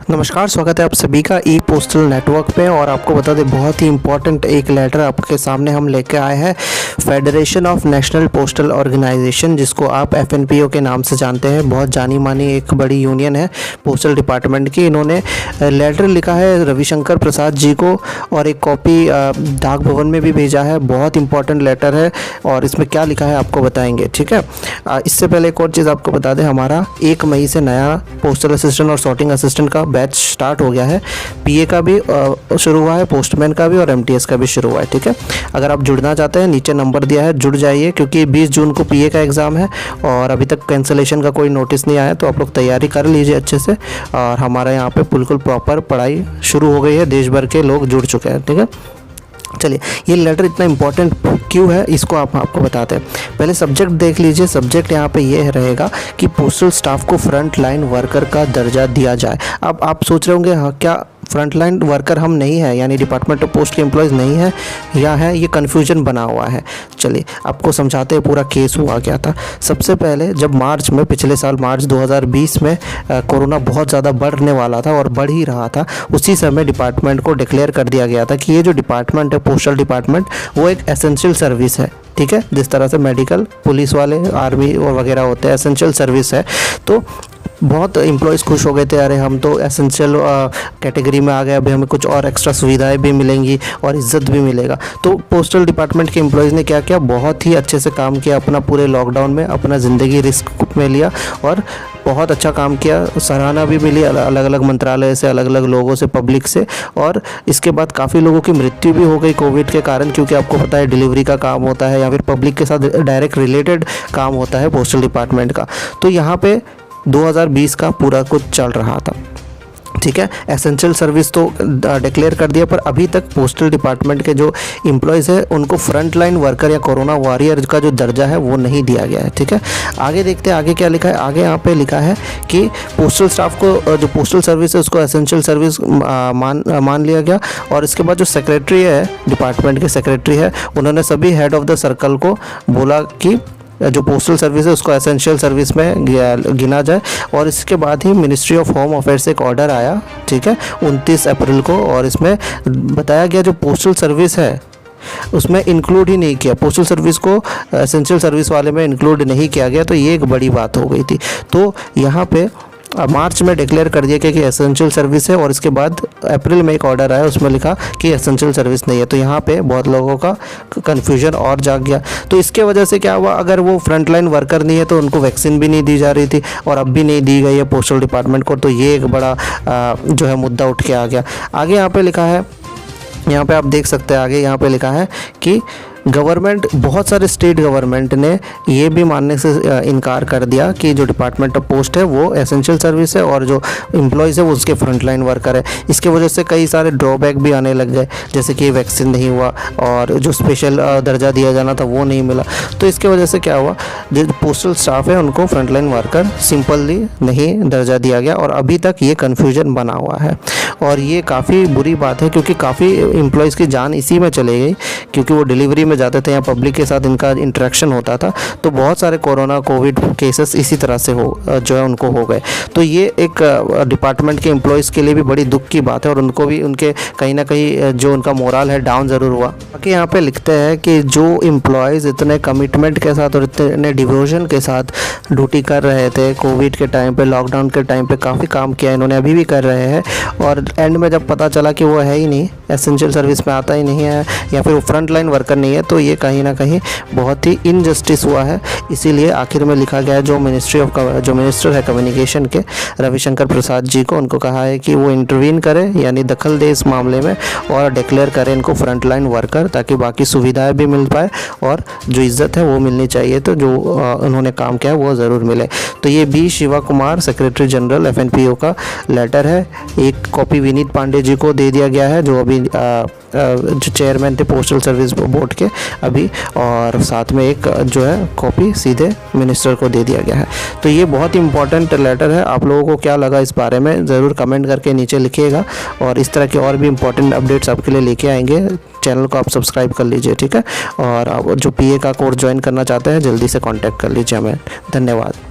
नमस्कार, स्वागत है आप सभी का ई पोस्टल नेटवर्क पे। और आपको बता दें, बहुत ही इंपॉर्टेंट एक लेटर आपके सामने हम लेके आए हैं। Federation of national postal organisation, जिसको आप FNPO के नाम से जानते हैं, बहुत जानी मानी एक बड़ी यूनियन है पोस्टल डिपार्टमेंट की। इन्होंने लेटर लिखा है रविशंकर प्रसाद जी को और एक कॉपी डाक भवन में भी भेजा है। बहुत इंपॉर्टेंट लेटर है और इसमें क्या लिखा है आपको बताएंगे, ठीक है। इससे पहले एक और चीज़ आपको बता दें, हमारा 1 मई से नया पोस्टल असिस्टेंट और सॉर्टिंग असिस्टेंट का बैच स्टार्ट हो गया है। PA का भी शुरू हुआ है, पोस्टमैन का भी और MTS का भी शुरू हुआ है, ठीक है। अगर आप जुड़ना चाहते हैं, नीचे नंबर दिया है, जुड़ जाइए, क्योंकि 20 जून को PA का एग्ज़ाम है और अभी तक कैंसिलेशन का कोई नोटिस नहीं आया। तो आप लोग तैयारी कर लीजिए अच्छे से। और हमारे यहाँ पे बिल्कुल प्रॉपर पढ़ाई शुरू हो गई है, देश भर के लोग जुड़ चुके हैं, ठीक है। चलिए, ये लेटर इतना इम्पोर्टेंट क्यों है इसको आपको बताते हैं। पहले सब्जेक्ट देख लीजिए। सब्जेक्ट यहाँ पे ये रहेगा कि पोस्टल स्टाफ को फ्रंट लाइन वर्कर का दर्जा दिया जाए। अब आप सोच रहे होंगे, हाँ, क्या फ्रंट लाइन वर्कर हम नहीं है, यानी डिपार्टमेंट ऑफ पोस्ट के एम्प्लॉयज़ नहीं है या है, ये कन्फ्यूजन बना हुआ है। चलिए आपको समझाते हैं पूरा केस हुआ क्या था। सबसे पहले जब मार्च में, पिछले साल मार्च 2020 में कोरोना बहुत ज़्यादा बढ़ने वाला था और बढ़ ही रहा था, उसी समय डिपार्टमेंट को डिक्लेयर कर दिया गया था कि ये जो डिपार्टमेंट है पोस्टल डिपार्टमेंट, वो एक एसेंशियल सर्विस है, ठीक है। जिस तरह से मेडिकल, पुलिस वाले, आर्मी और वगैरह होते हैं, एसेंशियल सर्विस है। तो बहुत एम्प्लॉयज़ खुश हो गए थे, अरे हम तो एसेंशियल कैटेगरी में आ गए, अभी हमें कुछ और एक्स्ट्रा सुविधाएं भी मिलेंगी और इज्जत भी मिलेगा। तो पोस्टल डिपार्टमेंट के एम्प्लॉयज़ ने क्या किया, बहुत ही अच्छे से काम किया। अपना पूरे लॉकडाउन में अपना ज़िंदगी रिस्क में लिया और बहुत अच्छा काम किया। सराहना भी मिली अलग अलग मंत्रालय से, अलग अलग लोगों से, पब्लिक से। और इसके बाद काफ़ी लोगों की मृत्यु भी हो गई कोविड के कारण, क्योंकि आपको पता है डिलीवरी का काम होता है या फिर पब्लिक के साथ डायरेक्ट रिलेटेड काम होता है पोस्टल डिपार्टमेंट का। तो यहाँ पे 2020 का पूरा कुछ चल रहा था, ठीक है। एसेंशियल सर्विस तो डिक्लेयर कर दिया, पर अभी तक पोस्टल डिपार्टमेंट के जो एम्प्लॉयज़ है उनको फ्रंट लाइन वर्कर या कोरोना वॉरियर का जो दर्जा है वो नहीं दिया गया है, ठीक है। आगे देखते हैं आगे क्या लिखा है। आगे यहाँ पे लिखा है कि पोस्टल स्टाफ को, जो पोस्टल सर्विस है उसको एसेंशियल सर्विस मान लिया गया। और इसके बाद जो सेक्रेटरी है, डिपार्टमेंट के सेक्रेटरी है, उन्होंने सभी हेड ऑफ द सर्कल को बोला कि जो पोस्टल सर्विस है उसको एसेंशियल सर्विस में गिना जाए। और इसके बाद ही मिनिस्ट्री ऑफ होम अफेयर्स से एक ऑर्डर आया, ठीक है, 29 अप्रैल को। और इसमें बताया गया जो पोस्टल सर्विस है उसमें इंक्लूड ही नहीं किया, पोस्टल सर्विस को एसेंशियल सर्विस वाले में इंक्लूड नहीं किया गया। तो ये एक बड़ी बात हो गई थी। तो यहाँ पे मार्च में डिक्लेयर कर दिया कि एसेंशियल सर्विस है और इसके बाद अप्रैल में एक ऑर्डर आया, उसमें लिखा कि एसेंशियल सर्विस नहीं है। तो यहाँ पे बहुत लोगों का कन्फ्यूजन और जाग गया। तो इसके वजह से क्या हुआ, अगर वो फ्रंटलाइन वर्कर नहीं है तो उनको वैक्सीन भी नहीं दी जा रही थी और अब भी नहीं दी गई है पोस्टल डिपार्टमेंट को। तो ये एक बड़ा जो है मुद्दा उठ के आ गया। आगे यहाँ पे लिखा है, यहाँ पे आप देख सकते हैं, आगे यहाँ पे लिखा है कि गवर्नमेंट, बहुत सारे स्टेट गवर्नमेंट ने ये भी मानने से इनकार कर दिया कि जो डिपार्टमेंट ऑफ पोस्ट है वो एसेंशियल सर्विस है और जो एम्प्लॉयज़ है वो उसके फ्रंटलाइन वर्कर है। इसके वजह से कई सारे ड्रॉबैक भी आने लग गए, जैसे कि वैक्सीन नहीं हुआ और जो स्पेशल दर्जा दिया जाना था वो नहीं मिला। तो इसके वजह से क्या हुआ, जो पोस्टल स्टाफ है उनको फ्रंटलाइन वर्कर सिंपली नहीं दर्जा दिया गया और अभी तक ये कन्फ्यूजन बना हुआ है। और ये काफ़ी बुरी बात है, क्योंकि काफ़ी एम्प्लॉयज़ की जान इसी में चली गई, क्योंकि वो डिलीवरी में जाते थे या पब्लिक के साथ इनका इंटरेक्शन होता था। तो बहुत सारे कोरोना कोविड केसेस इसी तरह से जो है उनको हो गए। तो ये एक डिपार्टमेंट के एम्प्लॉयज़ के लिए भी बड़ी दुख की बात है और उनको भी, उनके कहीं ना कहीं जो उनका मोरल है डाउन ज़रूर हुआ। बाकी यहाँ पे लिखते हैं कि जो एम्प्लॉयज़ इतने कमिटमेंट के साथ और इतने डिवोशन के साथ ड्यूटी कर रहे थे कोविड के टाइम पे, लॉकडाउन के टाइम पे काफ़ी काम किया इन्होंने, अभी भी कर रहे हैं। और एंड में जब पता चला कि वो है ही नहीं, एसेंशियल सर्विस में आता ही नहीं है या फिर वो फ्रंट लाइन वर्कर नहीं है, तो ये कहीं ना कहीं बहुत ही इनजस्टिस हुआ है। इसीलिए आखिर में लिखा गया है, जो मिनिस्टर है कम्युनिकेशन के, रविशंकर प्रसाद जी को, उनको कहा है कि वो इंटरवीन करे, यानी दखल दे इस मामले में और डिक्लेयर करें इनको फ्रंट लाइन वर्कर, ताकि बाकी सुविधाएं भी मिल पाए और जो इज़्ज़त है वो मिलनी चाहिए। तो जो उन्होंने काम किया है वो ज़रूर मिले। तो ये B Shiva Kumar, secretary general FNPO का लेटर है। एक कॉपी विनीत पांडे जी को दे दिया गया है, जो अभी जो चेयरमैन थे पोस्टल सर्विस बोर्ड के अभी, और साथ में एक जो है कॉपी सीधे मिनिस्टर को दे दिया गया है। तो ये बहुत इंपॉर्टेंट लेटर है। आप लोगों को क्या लगा इस बारे में ज़रूर कमेंट करके नीचे लिखिएगा, और इस तरह के और भी इंपॉर्टेंट अपडेट्स आपके लिए लेके आएंगे। चैनल को आप सब्सक्राइब कर लीजिए, ठीक है। और आप जो PA का कोर्स ज्वाइन करना चाहते हैं जल्दी से कॉन्टैक्ट कर लीजिए हमें। धन्यवाद।